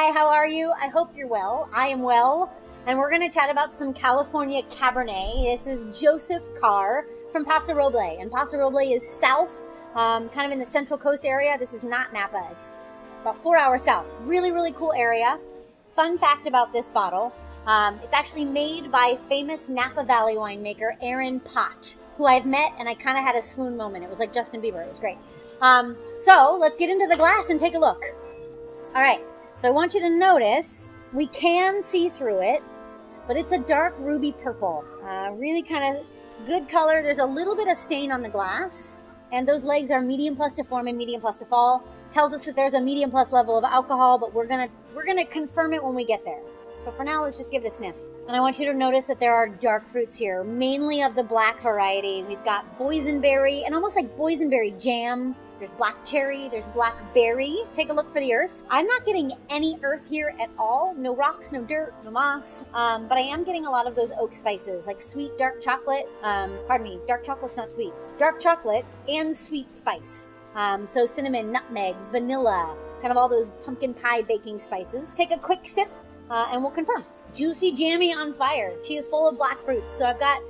Hi, how are you? I hope you're well. I am well. And we're going to chat about some California Cabernet. This is Joseph Carr from Paso Robles. And Paso Robles is south, kind of in the Central Coast area. This is not Napa. It's about 4 hours south. Really, really cool area. Fun fact about this bottle. It's actually made by famous Napa Valley winemaker Aaron Pott, who I've met, and I kind of had a swoon moment. It was like Justin Bieber. It was great. So let's get into the glass and take a look. All right. So I want you to notice we can see through it, but it's a dark ruby purple. Really kind of good color. There's a little bit of stain on the glass, and those legs are medium plus to form and medium plus to fall. Tells us that there's a medium plus level of alcohol, but we're gonna confirm it when we get there. So for now, let's just give it a sniff. And I want you to notice that there are dark fruits here, mainly of the black variety. We've got boysenberry and almost like boysenberry jam. There's black cherry, there's blackberry. Take a look for the earth. I'm not getting any earth here at all. No rocks, no dirt, no moss. But I am getting a lot of those oak spices, like sweet dark chocolate. Dark chocolate's not sweet. Dark chocolate and sweet spice. So cinnamon, nutmeg, vanilla, kind of all those pumpkin pie baking spices. Take a quick sip and we'll confirm. Juicy, jammy, on fire. She is full of black fruits. So I've got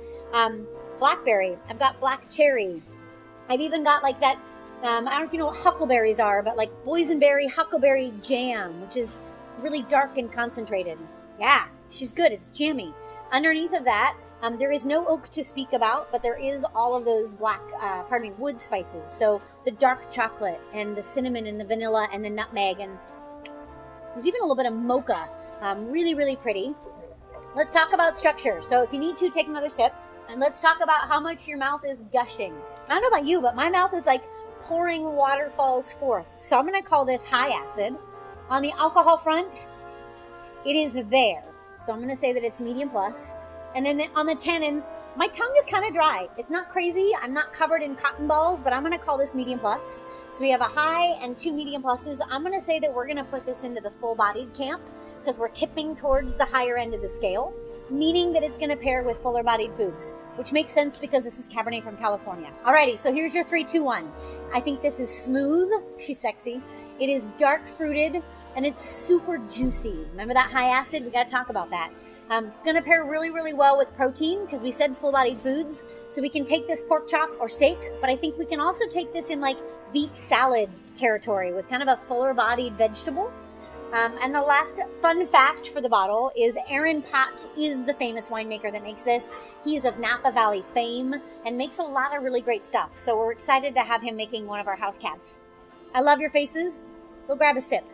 blackberry. I've got black cherry. I've even got like that, I don't know if you know what huckleberries are, but like boysenberry huckleberry jam, which is really dark and concentrated. Yeah, she's good. It's jammy. Underneath of that, there is no oak to speak about, but there is all of those black, wood spices. So the dark chocolate and the cinnamon and the vanilla and the nutmeg, and there's even a little bit of mocha. Really, really pretty. Let's talk about structure. So if you need to, take another sip, and let's talk about how much your mouth is gushing. I don't know about you, but my mouth is like pouring waterfalls forth. So I'm going to call this high acid. On the alcohol front, it is there. So I'm going to say that it's medium plus. And then on the tannins, my tongue is kind of dry. It's not crazy. I'm not covered in cotton balls, but I'm going to call this medium plus. So we have a high and two medium pluses. I'm going to say that we're going to put this into the full-bodied camp because we're tipping towards the higher end of the scale, meaning that it's going to pair with fuller-bodied foods, which makes sense because this is Cabernet from California. Alrighty, so here's your 3, 2, 1. I think this is smooth. She's sexy. It is dark fruited, and it's super juicy. Remember that high acid? We got to talk about that. Gonna pair really, really well with protein because we said full-bodied foods. So we can take this pork chop or steak, but I think we can also take this in like beet salad territory with kind of a fuller-bodied vegetable. And the last fun fact for the bottle is Aaron Pott is the famous winemaker that makes this. He is of Napa Valley fame and makes a lot of really great stuff. So we're excited to have him making one of our house cabs. I love your faces. Go grab a sip.